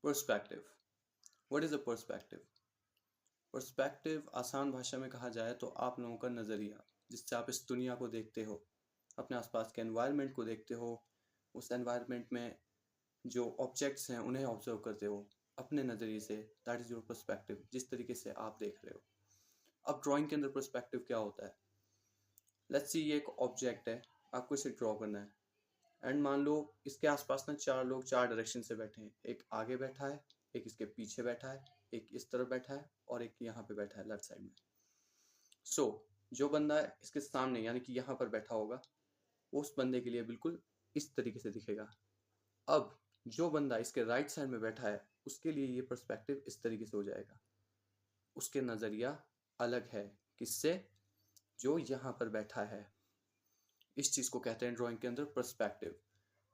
Perspective. What is a perspective? Perspective आसान भाषा में कहा जाए तो आप लोगों का नज़रिया, जिससे आप इस दुनिया को देखते हो, अपने आसपास के एनवायरनमेंट को देखते हो, उस एनवायरनमेंट में जो ऑब्जेक्ट्स हैं उन्हें ऑब्जर्व करते हो अपने नज़रिए से। दैट इज़ योर पर्सपेक्टिव, जिस तरीके से आप देख रहे हो। अब ड्राइंग के अंदर पर्सपेक्टिव क्या होता है? लेट्स सी, ये एक ऑब्जेक्ट है, आपको इसे ड्रॉ करना है, एंड मान लो इसके आसपास ना चार लोग चार डायरेक्शन से बैठे हैं। एक आगे बैठा है, एक इसके पीछे बैठा है, एक इस तरफ बैठा है, और एक यहाँ पे बैठा है लेफ्ट साइड में। सो जो बंदा इसके सामने यानी कि यहाँ पर बैठा होगा, उस बंदे के लिए बिल्कुल इस तरीके से दिखेगा। अब जो बंदा इसके राइट साइड में बैठा है, उसके लिए ये पर्सपेक्टिव इस तरीके से हो जाएगा। उसके नज़रिया अलग है किससे? जो यहाँ पर बैठा है। इस चीज़ को कहते हैं ड्राइंग के अंदर पर्सपेक्टिव।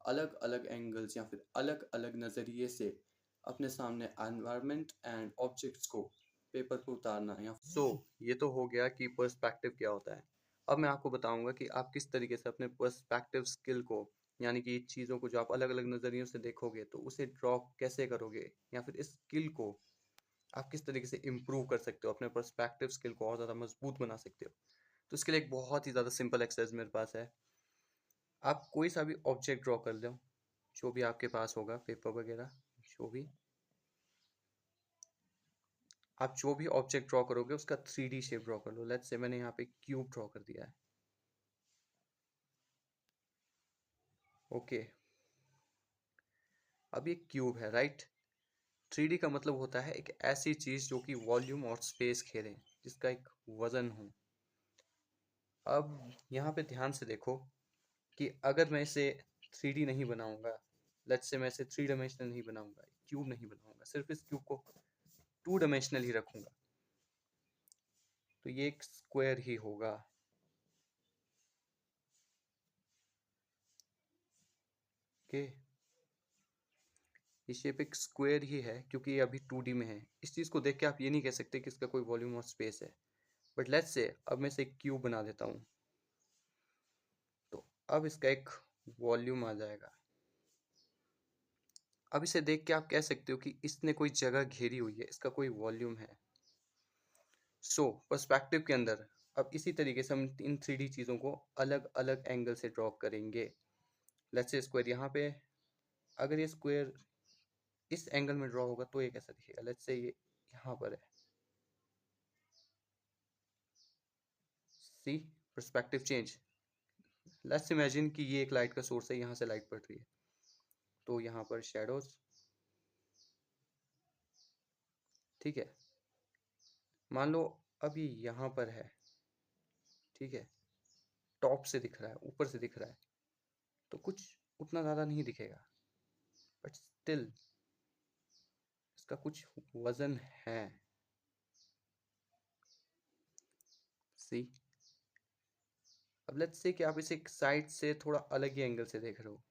अलग अलग एंगल्स या फिर अलग अलग नज़रिए से अपने सामने एनवायरनमेंट एंड ऑब्जेक्ट्स को पेपर पर उतारना। या ये तो हो गया कि पर्सपेक्टिव क्या होता है। अब मैं आपको बताऊंगा कि आप किस तरीके से अपने पर्सपेक्टिव स्किल को, यानी कि चीज़ों को जो आप अलग अलग नज़रियों से देखोगे तो उसे ड्रॉ कैसे करोगे, या फिर इस स्किल को आप किस तरीके से इम्प्रूव कर सकते हो, अपने पर्सपेक्टिव स्किल को और ज़्यादा मजबूत बना सकते हो। तो इसके लिए एक बहुत ही ज़्यादा सिंपल एक्सरसाइज मेरे पास है। आप कोई सा भी ऑब्जेक्ट ड्रॉ कर लो, जो भी आपके पास होगा, पेपर वगैरह, जो भी आप जो भी ऑब्जेक्ट ड्रॉ करोगे उसका 3D शेप ड्रॉ कर लो। लेट्स से मैंने यहाँ पे क्यूब ड्रॉ कर दिया है। ओके, अब ये क्यूब है, राइट। 3D का मतलब होता है एक ऐसी चीज जो कि वॉल्यूम और स्पेस घेरे, जिसका एक वजन हो। अब यहाँ पे ध्यान से देखो कि अगर मैं इसे 3D नहीं बनाऊंगा, लेट्स से मैं इसे 3 डायमेंशनल नहीं बनाऊंगा, क्यूब नहीं बनाऊंगा, सिर्फ इस क्यूब को 2 डायमेंशनल ही रखूंगा, तो ये एक स्क्वायर ही होगा। ओके, ये शेप एक स्क्वायर ही है क्योंकि ये अभी 2D में है। इस चीज़ को देख के आप ये नहीं कह सकते कि इसका कोई वॉल्यूम और स्पेस है। बट लेट्स से अब मैं इसे एक क्यूब बना देता हूँ, तो अब इसका एक वॉल्यूम आ जाएगा। अब इसे देख के आप कह सकते हो कि इसने कोई जगह घेरी हुई है, इसका कोई वॉल्यूम है। सो पर्सपेक्टिव के अंदर अब इसी तरीके से हम इन 3D चीज़ों को अलग अलग एंगल से ड्रॉ करेंगे। लेट्स से स्क्वायर यहाँ पे, अगर ये स्क्वायर इस एंगल में ड्रॉ होगा तो ये कैसा दिखेगा? लेट्स से ये यहाँ पर है। सी पर्सपेक्टिव चेंज। लेट्स इमेजिन कि ये एक लाइट का सोर्स है, यहाँ से लाइट पड़ रही है, तो यहाँ पर शेडोज, ठीक है। मान लो अब ये यहाँ पर है, ठीक है, टॉप से दिख रहा है, ऊपर से दिख रहा है, तो कुछ उतना ज़्यादा नहीं दिखेगा, बट स्टिल इसका कुछ वजन है। सी, अब लेट्स से कि आप इसे एक साइड से थोड़ा अलग ही एंगल से देख रहे हो,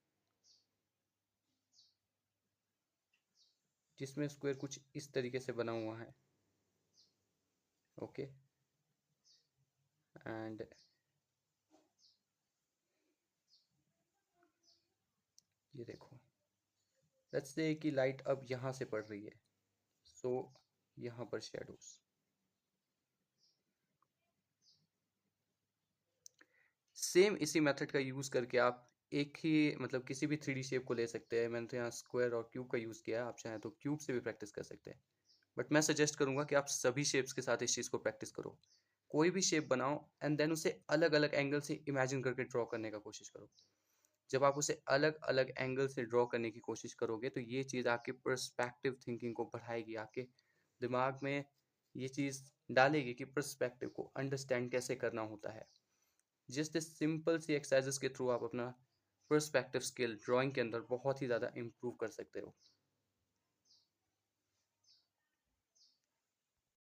जिसमें स्क्वायर कुछ इस तरीके से बना हुआ है। ओके, एंड ये देखो, लेट्स से कि लाइट अब यहाँ से पड़ रही है, सो यहाँ पर शेडोज। सेम इसी मेथड का यूज़ करके आप एक ही मतलब किसी भी 3D शेप को ले सकते हैं। मैंने तो यहाँ स्क्वायर और क्यूब का यूज़ किया है, आप चाहें तो क्यूब से भी प्रैक्टिस कर सकते हैं। बट मैं सजेस्ट करूंगा कि आप सभी शेप्स के साथ इस चीज़ को प्रैक्टिस करो। कोई भी शेप बनाओ एंड देन उसे अलग अलग एंगल से इमेजिन करके ड्रॉ करने का कोशिश करो। जब आप उसे अलग अलग एंगल से ड्रॉ करने की कोशिश करोगे तो ये चीज़ आपकी पर्सपेक्टिव थिंकिंग को बढ़ाएगी, आपके दिमाग में ये चीज़ डालेगी कि पर्सपेक्टिव को अंडरस्टैंड कैसे करना होता है। जस्ट इस सिंपल सी एक्सरसाइजेस के थ्रू आप अपना पर्सपेक्टिव स्किल ड्राइंग के अंदर बहुत ही ज़्यादा इम्प्रूव कर सकते हो।